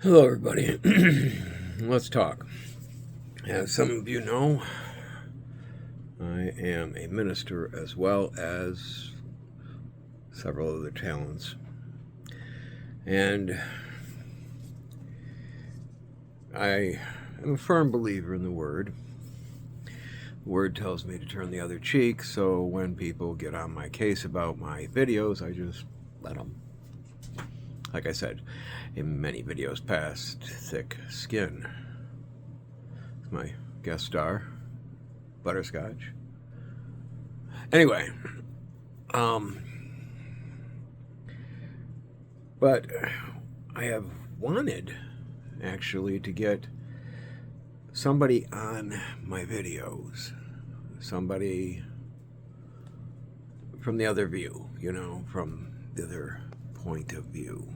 Hello, everybody. Let's talk. As some of you know, I am a minister as well as several other talents. And I am a firm believer in the Word. The Word tells me to turn the other cheek, so when people get on my case about my videos, I just let them. Like I said in many videos past, thick skin. My guest star, Butterscotch. Anyway, but I have wanted actually to get somebody on my videos, somebody from the other view, from the other point of view,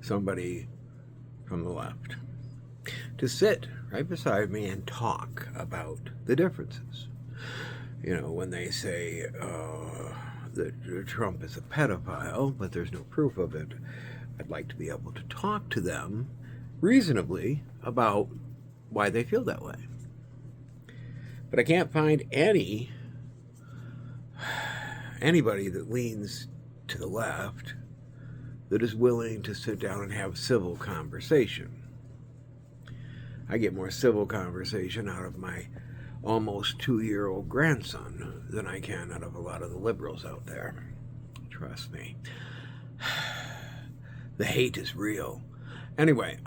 somebody from the left, to sit right beside me and talk about the differences. When they say that Trump is a pedophile, but there's no proof of it, I'd like to be able to talk to them reasonably about why they feel that way. But I can't find anybody that leans to the left that is willing to sit down and have civil conversation. I get more civil conversation out of my almost 2-year-old grandson than I can out of a lot of the liberals out there. Trust me. The hate is real. Anyway,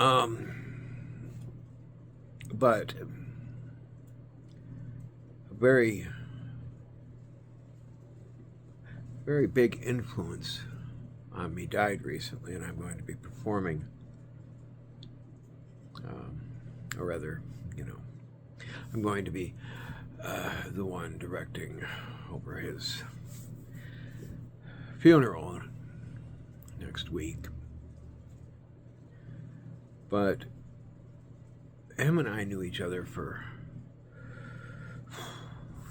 but a very, very big influence on me died recently, and I'm going to be performing, or rather, I'm going to be the one directing over his funeral next week. But him and I knew each other for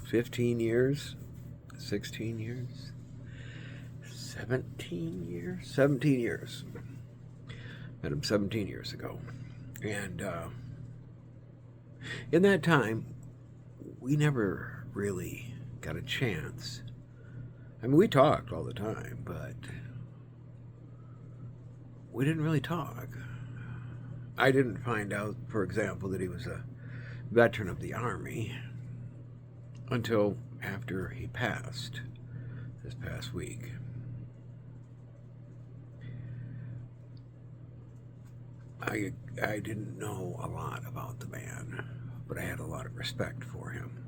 15 years, 16 years, 17 years, 17 years. Met him 17 years ago. And in that time, we never really got a chance. I mean, we talked all the time, but we didn't really talk. I didn't find out, for example, that he was a veteran of the Army until after he passed this past week. I didn't know a lot about the man, but I had a lot of respect for him.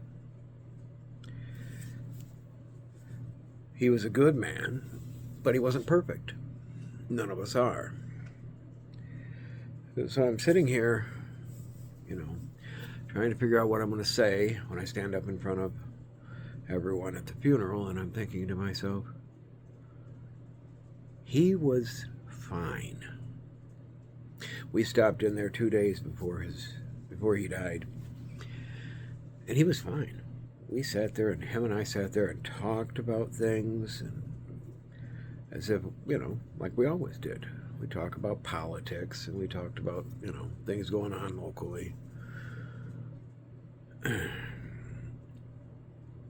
He was a good man, but he wasn't perfect. None of us are. So I'm sitting here, trying to figure out what I'm going to say when I stand up in front of everyone at the funeral, and I'm thinking to myself, he was fine. We stopped in there 2 days before he died, and he was fine. We sat there, and him and I sat there and talked about things, and as if, like we always did. We talked about politics, and we talked about, things going on locally.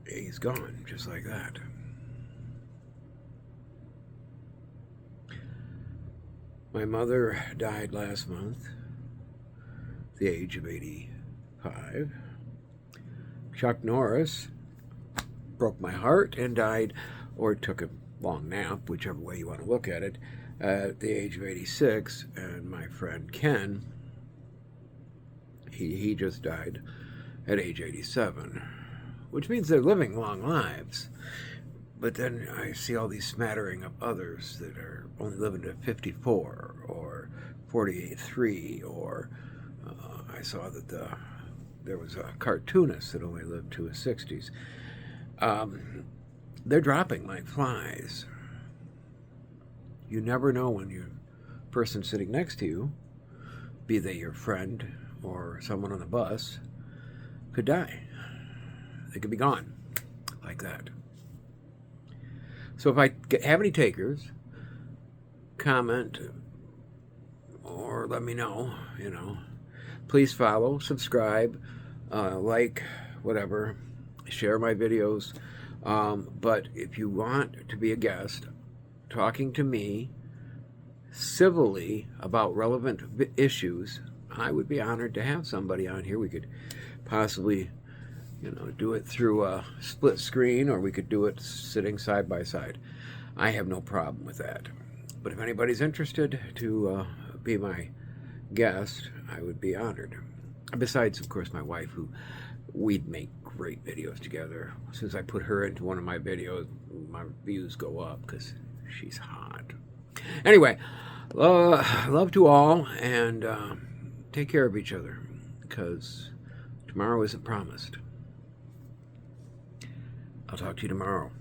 He's gone, just like that. My mother died last month, at the age of 85. Chuck Norris broke my heart and died, or took a long nap, whichever way you want to look at it, at the age of 86. And my friend Ken, he just died at age 87, which means they're living long lives. But then I see all these smattering of others that are only living to 54 or 48.3, or I saw that there was a cartoonist that only lived to his 60s. They're dropping like flies. You never know when your person sitting next to you, be they your friend or someone on the bus, could die. They could be gone like that. So if I have any takers, comment or let me know, Please follow, subscribe, like, whatever, share my videos. But if you want to be a guest talking to me civilly about relevant issues, I would be honored to have somebody on here. We could possibly, do it through a split screen, or we could do it sitting side by side. I have no problem with that. But if anybody's interested to be my guest, I would be honored. Besides, of course, my wife, who we'd make great videos together. As soon as I put her into one of my videos, my views go up because she's hot. Anyway, love to all, and take care of each other, because tomorrow isn't promised. I'll talk to you tomorrow.